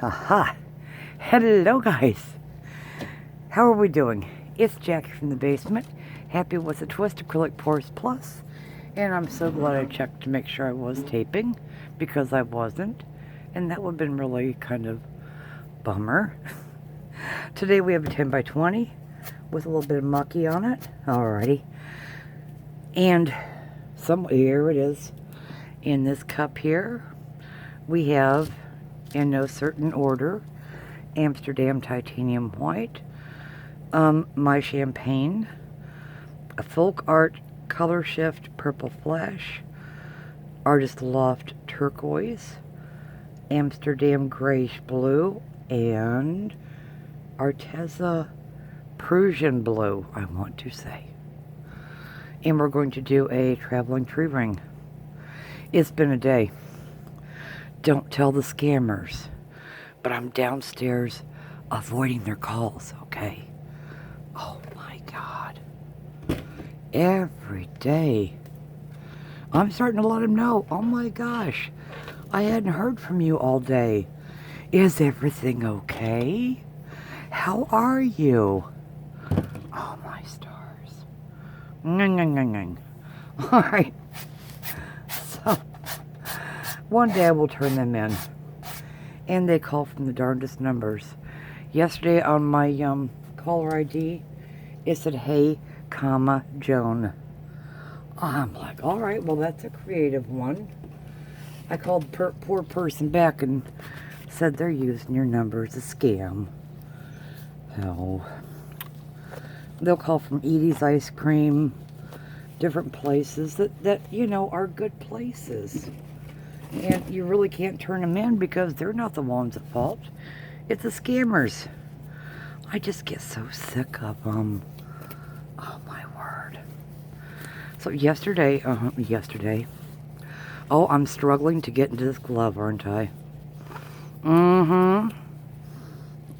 Aha! Hello guys! How are we doing? It's Jackie from the basement, happy with the Twist Acrylic Pours Plus, and I'm so glad I checked to make sure I was taping, because I wasn't, and that would have been really kind of bummer. Today we have a 10 by 20 with a little bit of mucky on it. Alrighty. And here it is. In this cup here, we have, in no certain order, Amsterdam Titanium White, my Champagne, a Folk Art Color Shift Purple Flash, Artist Loft Turquoise, Amsterdam Greyish Blue, and Arteza Prussian Blue, I want to say. And we're going to do a traveling tree ring. It's been a day. Don't tell the scammers. But I'm downstairs avoiding their calls, okay? Oh my God. Every day. I'm starting to let them know. Oh my gosh. I hadn't heard from you all day. Is everything okay? How are you? Oh my stars. Alright. So, one day I will turn them in. And they call from the darndest numbers. Yesterday on my caller ID, it said, hey, comma, Joan. I'm like, alright, well that's a creative one. I called the poor person back and said they're using your number as a scam. So, they'll call from Edie's Ice Cream, different places that you know, are good places. And you really can't turn them in because they're not the ones at fault. It's the scammers. I just get so sick of them. Oh my word. So yesterday, oh, I'm struggling to get into this glove, aren't I? Mm-hmm.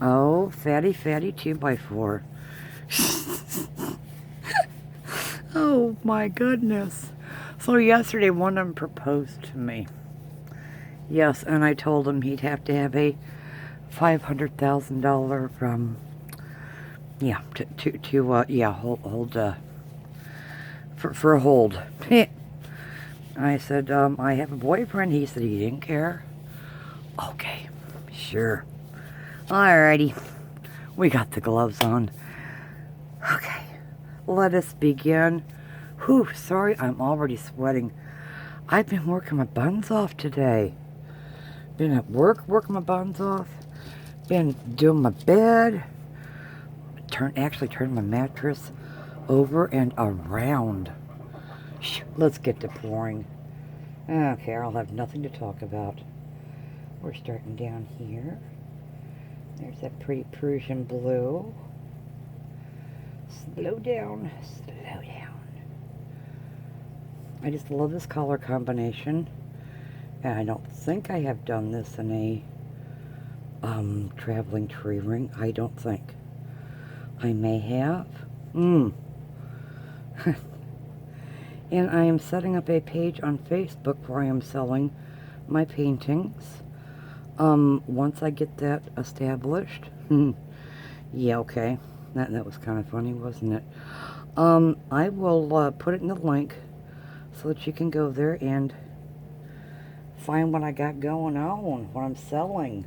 Oh, fatty 2x4. Oh my goodness. So yesterday one of them proposed to me. Yes, and I told him he'd have to have a $500,000 hold for a hold. I said, I have a boyfriend. He said he didn't care. Okay, sure. Alrighty, we got the gloves on. Okay, let us begin. Whew, sorry, I'm already sweating. I've been working my buns off today. Been at work working my buns off. Been doing my bed. Actually turned my mattress over and around. Let's get to pouring. Okay, I'll have nothing to talk about. We're starting down here. There's that pretty Prussian blue. Slow down, slow down. I just love this color combination. And I don't think I have done this in a traveling tree ring. I don't think. I may have. And I am setting up a page on Facebook where I am selling my paintings. Once I get that established. Yeah, okay. That was kind of funny, wasn't it? I will put it in the link so that you can go there and find what I got going on, what I'm selling.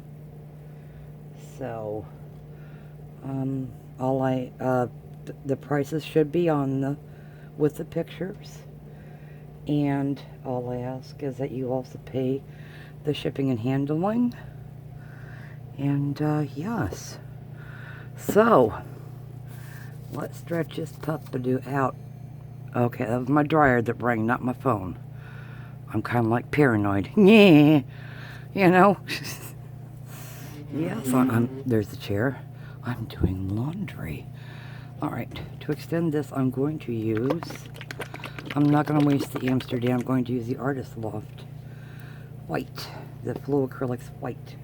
So, the prices should be on with the pictures. And all I ask is that you also pay the shipping and handling. And, yes. So, let's stretch this puppy out. Okay, that was my dryer that rang, not my phone. I'm kind of like paranoid. Yeah, you know. Yes, there's the chair. I'm doing laundry. Alright, to extend this, I'm going to use, I'm not going to waste the Amsterdam, I'm going to use the Artist Loft White, the Flow Acrylics White.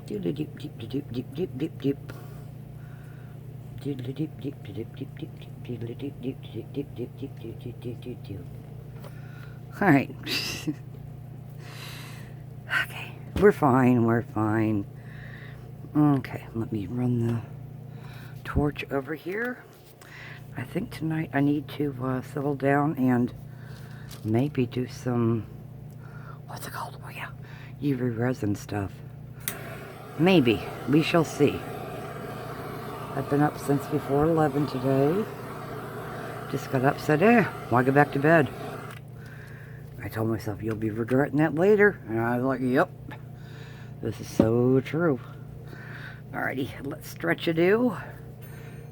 Doop doop doop doop doop doop doop doop. Doop doop doop doop doop doop doop doop doop doop doop doop doop doop doop doop. All right. We're fine, we're fine. Okay, let me run the torch over here. I think tonight I need to settle down and maybe do some, what's it called? Oh yeah, UV resin stuff. Maybe. We shall see. I've been up since before 11 today. Just got up, said, why go back to bed? I told myself, you'll be regretting that later. And I was like, yep. This is so true. Alrighty, let's stretch a do.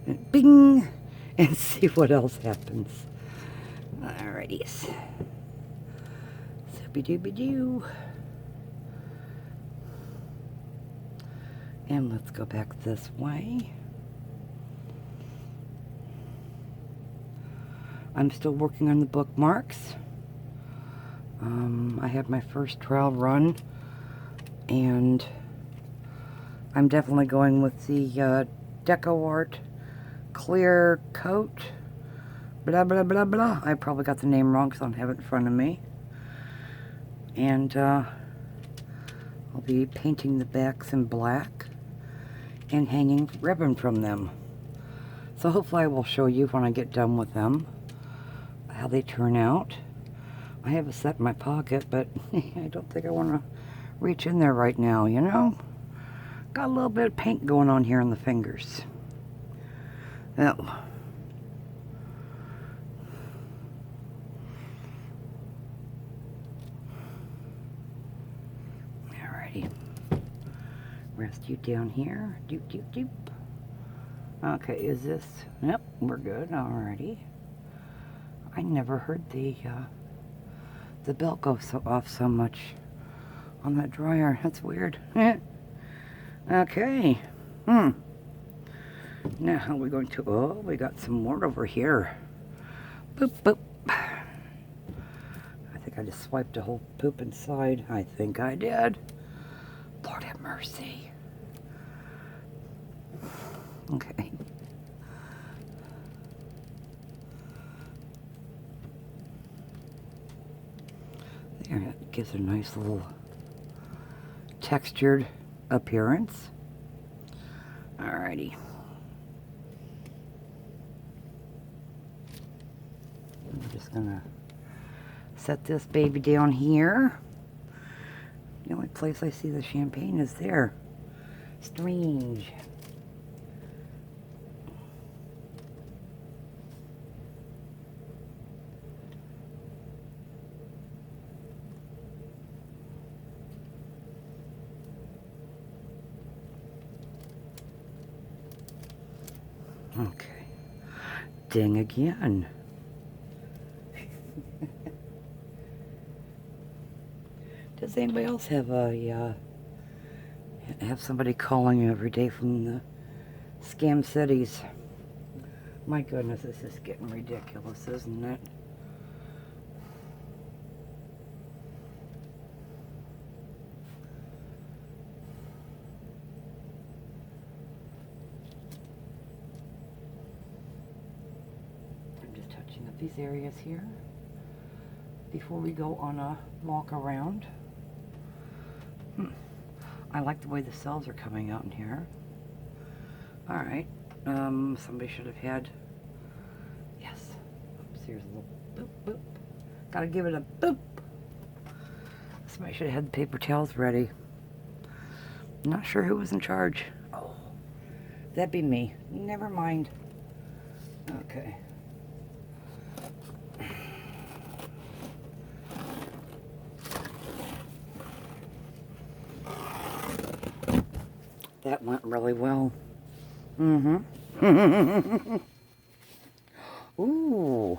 And bing! And see what else happens. Alrighty. Zippy-dooby-doo. And let's go back this way. I'm still working on the bookmarks. I had my first trial run, and I'm definitely going with the DecoArt clear coat. Blah, blah, blah, blah. I probably got the name wrong because I don't have it in front of me. And I'll be painting the backs in black and hanging ribbon from them. So hopefully I will show you when I get done with them how they turn out. I have a set in my pocket, but I don't think I want to reach in there right now, you know? Got a little bit of paint going on here on the fingers. Oh. Alrighty. Rest you down here. Doop, doop, doop. Okay, is this? Yep, we're good. Alrighty. I never heard the belt go off so much on that dryer. That's weird. Okay. Now how are we going to? Oh, we got some more over here. Boop boop. I think I just swiped a whole poop inside. I think I did. Lord have mercy. Okay. There, it gives a nice little textured appearance. Alrighty. I'm just gonna set this baby down here. The only place I see the champagne is there. Strange. Okay. Ding again. Does anybody else have have somebody calling you every day from the scam cities? My goodness, this is getting ridiculous, isn't it? These areas here before we go on a walk around. I like the way the cells are coming out in here. Alright, somebody should have had, yes, oops, here's a little boop boop. Gotta give it a boop. Somebody should have had the paper towels ready. Not sure who was in charge. Oh, that'd be me. Never mind. Okay. That went really well. Ooh.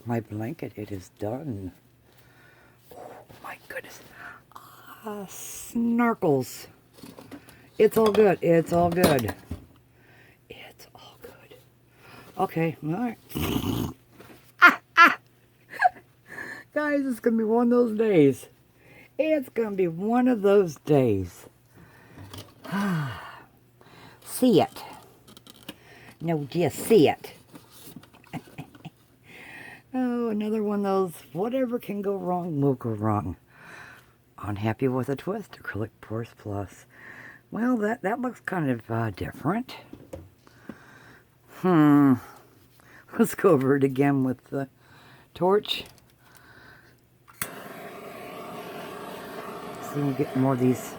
My blanket, it is done. Oh my goodness. Snarkles. It's all good. It's all good. It's all good. Okay, alright. Guys, it's going to be one of those days. It's going to be one of those days. See it. No, just see it. Oh, another one of those, whatever can go wrong will go wrong. on Happy with a Twist Acrylic Pours Plus. Well, that looks kind of different. Let's go over it again with the torch. See if we get more of these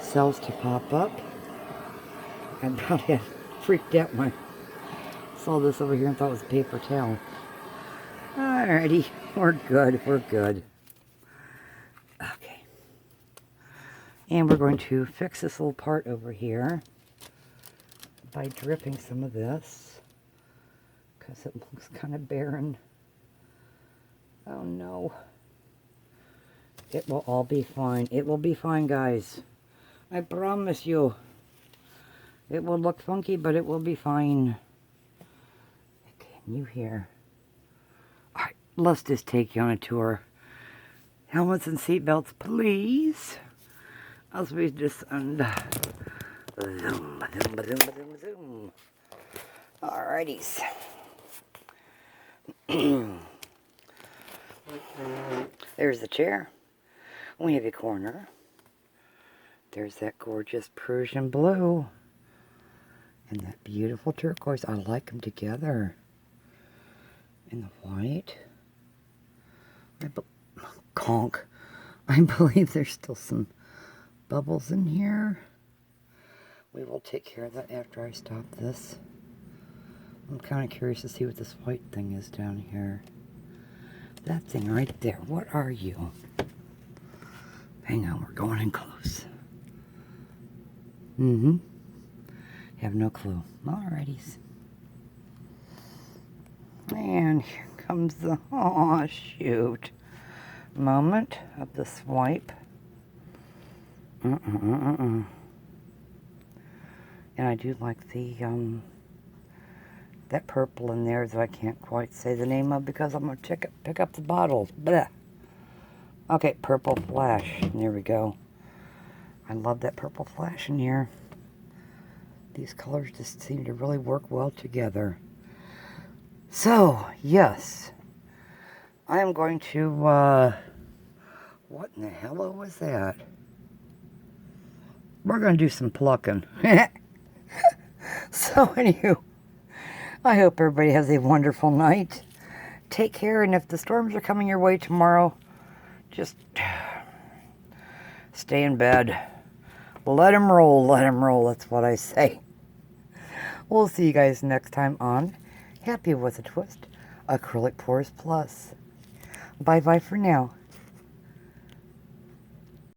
cells to pop up. I about had freaked out when I saw this over here and thought it was a paper towel. Alrighty, we're good, we're good. Okay. And we're going to fix this little part over here by dripping some of this, because it looks kind of barren. Oh no. It will all be fine. It will be fine, guys. I promise you. It will look funky, but it will be fine. Okay, you here. Alright, let's just take you on a tour. Helmets and seatbelts, please. As we just zoom. Alrighties. There's the chair. We have a corner. There's that gorgeous Prussian blue. And that beautiful turquoise. I like them together. And the white. Conk. I believe there's still some bubbles in here. We will take care of that after I stop this. I'm kind of curious to see what this white thing is down here. That thing right there. What are you? Hang on, we're going in close. Have no clue. Alrighties. And here comes the, oh shoot, moment of the swipe. And I do like the, that purple in there that I can't quite say the name of because I'm going to pick up the bottles. Blah. Okay, purple flash. There we go. I love that purple flash in here. These colors just seem to really work well together. So, yes. I am going to, what in the hell was that? We're going to do some plucking. So, anywho, I hope everybody has a wonderful night. Take care, and if the storms are coming your way tomorrow, just stay in bed. Let them roll, that's what I say. We'll see you guys next time on Happy with a Twist Acrylic Pours Plus. Bye-bye for now.